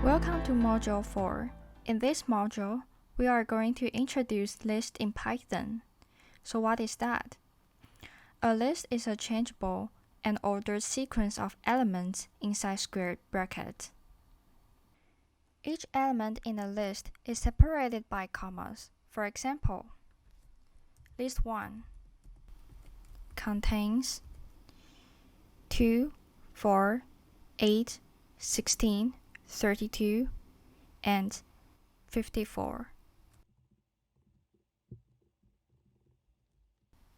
Welcome to Module 4. In this module, we are going to introduce list in Python. So what is that? A list is a changeable and ordered sequence of elements inside square brackets. Each element in a list is separated by commas. For example, list 1 contains 2, 4, 8, 16, 32, and 54.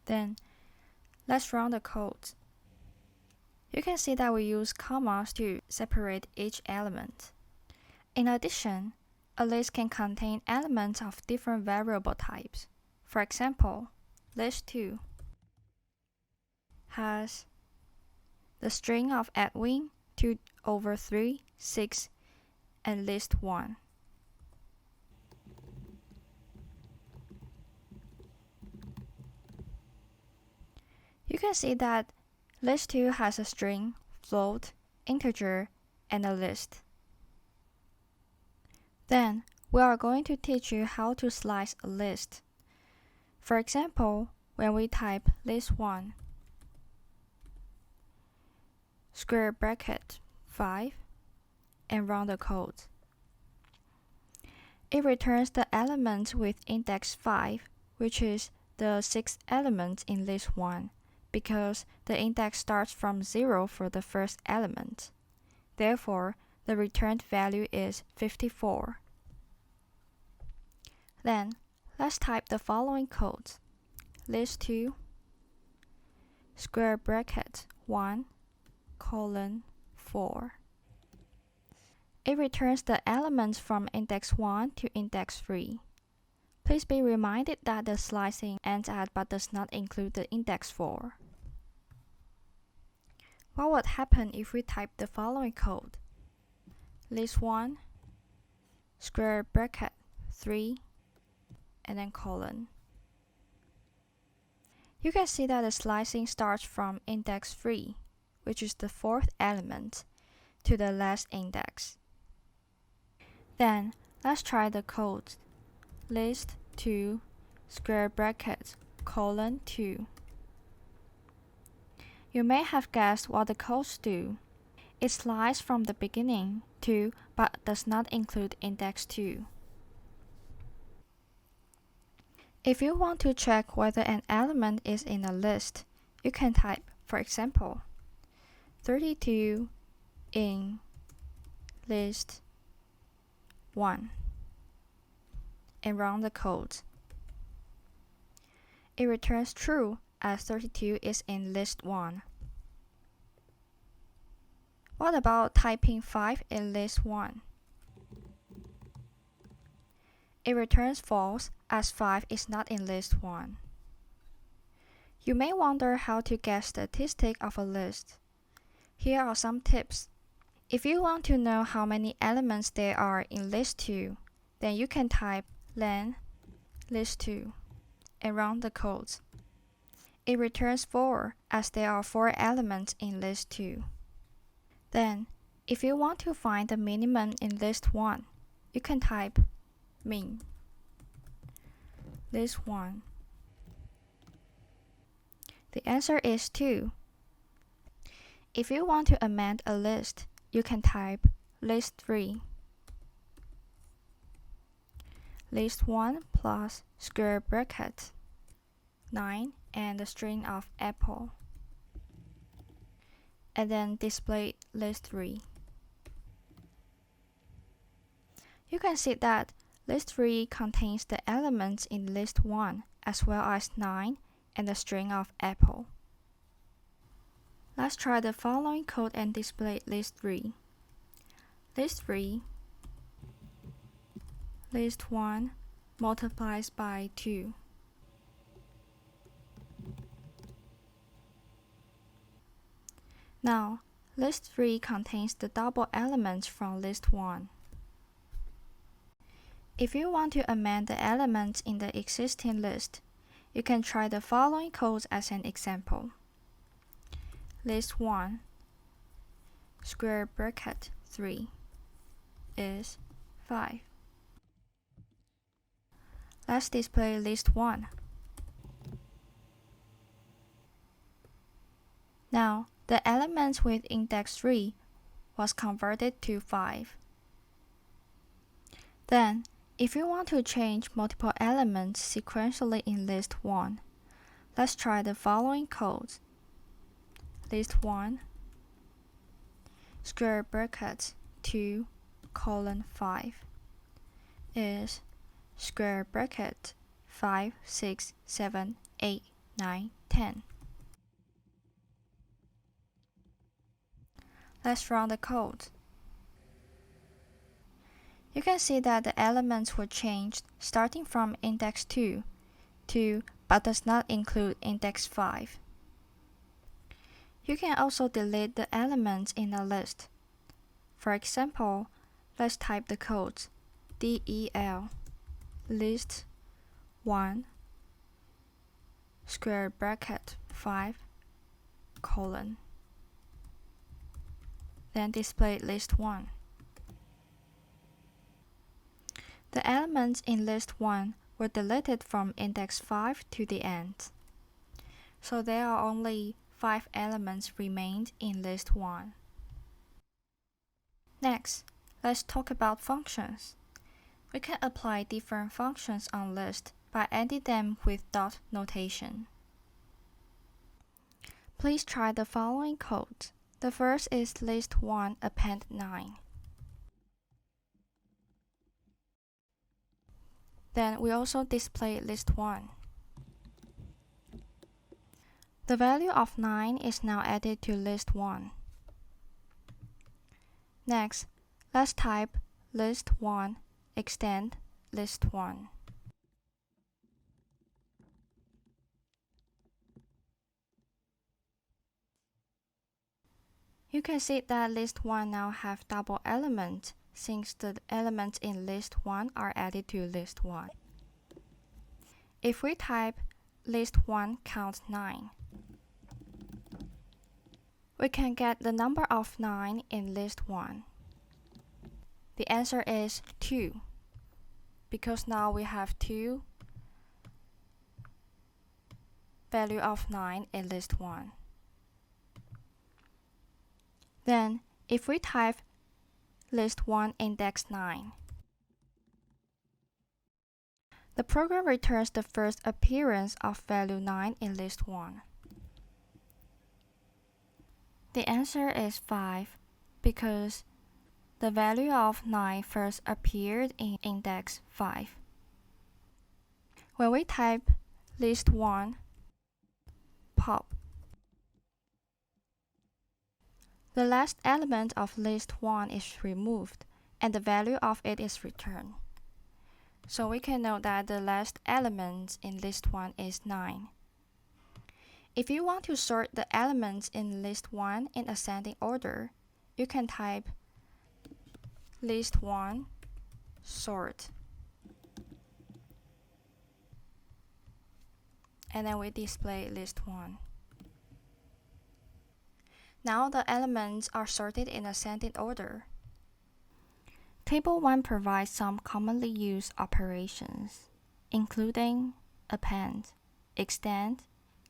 Then, let's run the code. You can see that we use commas to separate each element. In addition, a list can contain elements of different variable types. For example, list 2 has the string of Edwin, 2/3, 6, and list 1. You can see that list 2 has a string, float, integer, and a list. Then, we are going to teach you how to slice a list. For example, when we type list 1, square bracket 5, and run the code. It returns the element with index 5, which is the 6th element in list 1, because the index starts from 0 for the first element. Therefore, the returned value is 54. Then, let's type the following code. List 2, square bracket 1, colon 4. It returns the elements from index 1 to index 3. Please be reminded that the slicing ends at but does not include the index 4. What would happen if we type the following code? List 1, square bracket 3, and then colon. You can see that the slicing starts from index 3, which is the 4th element, to the last index. Then, let's try the code. List 2, square bracket, colon 2. You may have guessed what the codes do. It slices from the beginning to, but does not include index 2. If you want to check whether an element is in a list, you can type, for example, 32 in list 1 and run the code. It returns true as 32 is in list 1. What about typing 5 in list 1? It returns false as 5 is not in list 1. You may wonder how to get statistics of a list. Here are some tips. If you want to know how many elements there are in list 2, then you can type len list 2 and run the code. It returns 4 as there are 4 elements in list 2. Then, if you want to find the minimum in list 1, you can type min list 1. The answer is 2. If you want to amend a list, you can type list 3. List 1 plus square bracket 9 and the string of apple. And then display list 3. You can see that list 3 contains the elements in list 1 as well as 9 and the string of apple. Let's try the following code and display list 3. List 3, list 1 multiplies by 2. Now, list 3 contains the double elements from list 1. If you want to amend the elements in the existing list, you can try the following code as an example. List 1, square bracket 3. is 5. Let's display list 1. Now, the element with index 3 was converted to 5. Then, if you want to change multiple elements sequentially in list 1, let's try the following codes. List 1, square bracket 2, colon 5 is square bracket 5, 6, 7, 8, 9, 10. Let's run the code. You can see that the elements were changed starting from index 2 to but does not include index 5. You can also delete the elements in a list. For example, let's type the codes del list 1 square bracket 5 colon, then display list 1. The elements in list 1 were deleted from index 5 to the end, so there are only 5 elements remained in list 1. Next, let's talk about functions. We can apply different functions on list by adding them with dot notation. Please try the following code. The first is list 1 append 9. Then we also display list 1. The value of 9 is now added to list 1. Next, let's type list 1 extend list 1. You can see that list 1 now have double elements since the elements in list 1 are added to list 1. If we type list 1 count 9, we can get the number of 9 in list 1. The answer is 2, because now we have 2 value of 9 in list 1. Then, if we type list 1 index 9, the program returns the first appearance of value 9 in list 1. The answer is 5 because the value of 9 first appeared in index 5. When we type list 1 pop, the last element of list 1 is removed and the value of it is returned. So we can note that the last element in list 1 is 9. If you want to sort the elements in list 1 in ascending order, you can type list 1 sort, and then we display list 1. Now the elements are sorted in ascending order. Table 1 provides some commonly used operations, including append, extend,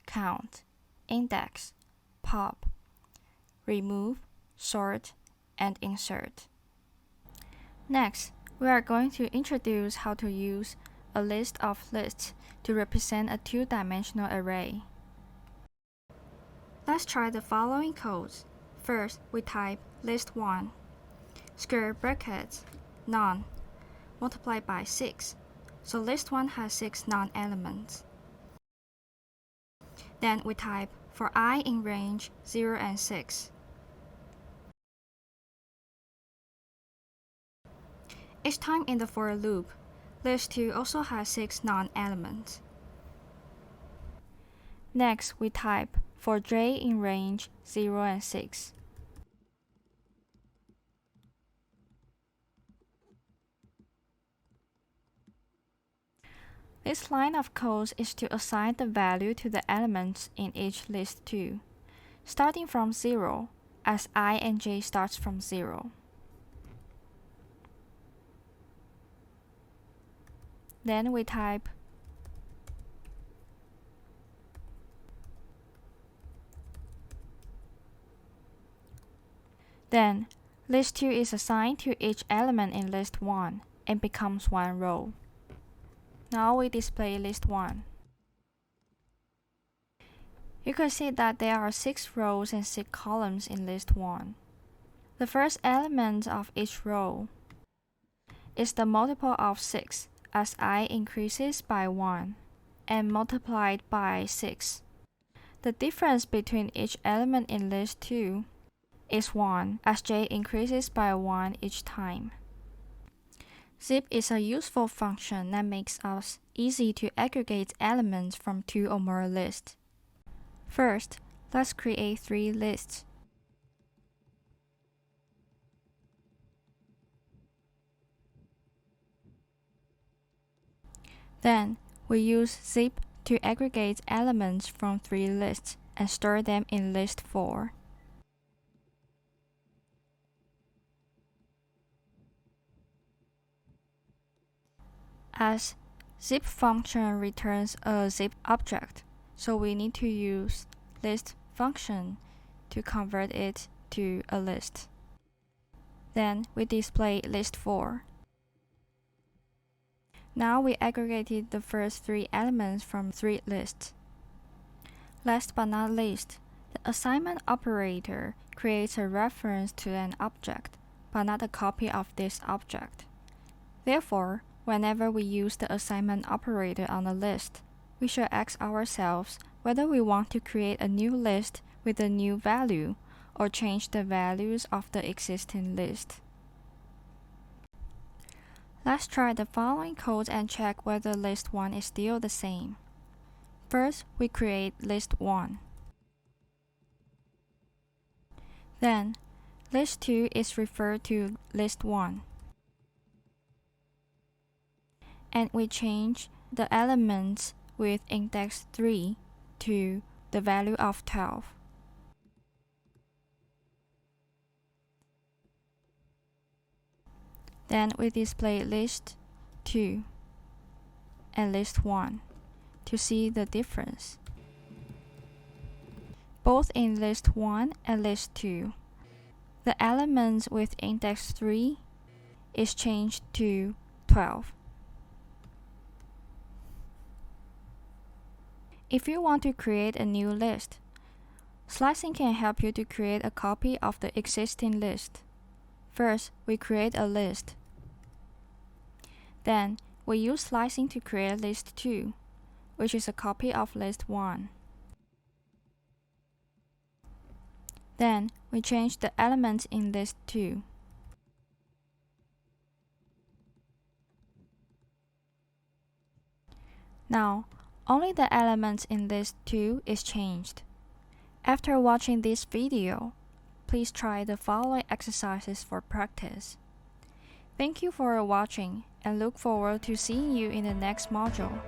count, index, pop, remove, sort, and insert. Next, we are going to introduce how to use a list of lists to represent a two-dimensional array. Let's try the following codes. First, we type list 1 square brackets none multiplied by 6. So list 1 has 6 non-elements. Then we type for I in range 0 and 6. Each time in the for loop, list 2 also has 6 non-elements. Next, we type for j in range 0 and 6. This line of code is to assign the value to the elements in each list 2, starting from 0, as I and j starts from 0. Then we type Then, list 2 is assigned to each element in list 1 and becomes one row. Now we display list 1. You can see that there are 6 rows and 6 columns in list 1. The first element of each row is the multiple of 6 as I increases by 1 and multiplied by 6. The difference between each element in list 2 is 1 as j increases by 1 each time. Zip is a useful function that makes us easy to aggregate elements from 2 or more lists. First, let's create 3 lists. Then, we use zip to aggregate elements from 3 lists and store them in list 4. As zip function returns a zip object, so we need to use list function to convert it to a list. Then we display list 4. Now we aggregated the first 3 elements from 3 lists. Last but not least, the assignment operator creates a reference to an object, but not a copy of this object. Therefore, whenever we use the assignment operator on a list, we should ask ourselves whether we want to create a new list with a new value or change the values of the existing list. Let's try the following code and check whether list 1 is still the same. First, we create list 1. Then, list 2 is referred to list 1. And we change the elements with index 3 to the value of 12. Then we display list 2 and list 1 to see the difference. Both in list 1 and list 2, the elements with index 3 is changed to 12. If you want to create a new list, slicing can help you to create a copy of the existing list. First, we create a list. Then, we use slicing to create list 2, which is a copy of list 1. Then, we change the elements in list 2. Now, only the elements in list 2 is changed. After watching this video, please try the following exercises for practice. Thank you for watching and look forward to seeing you in the next module.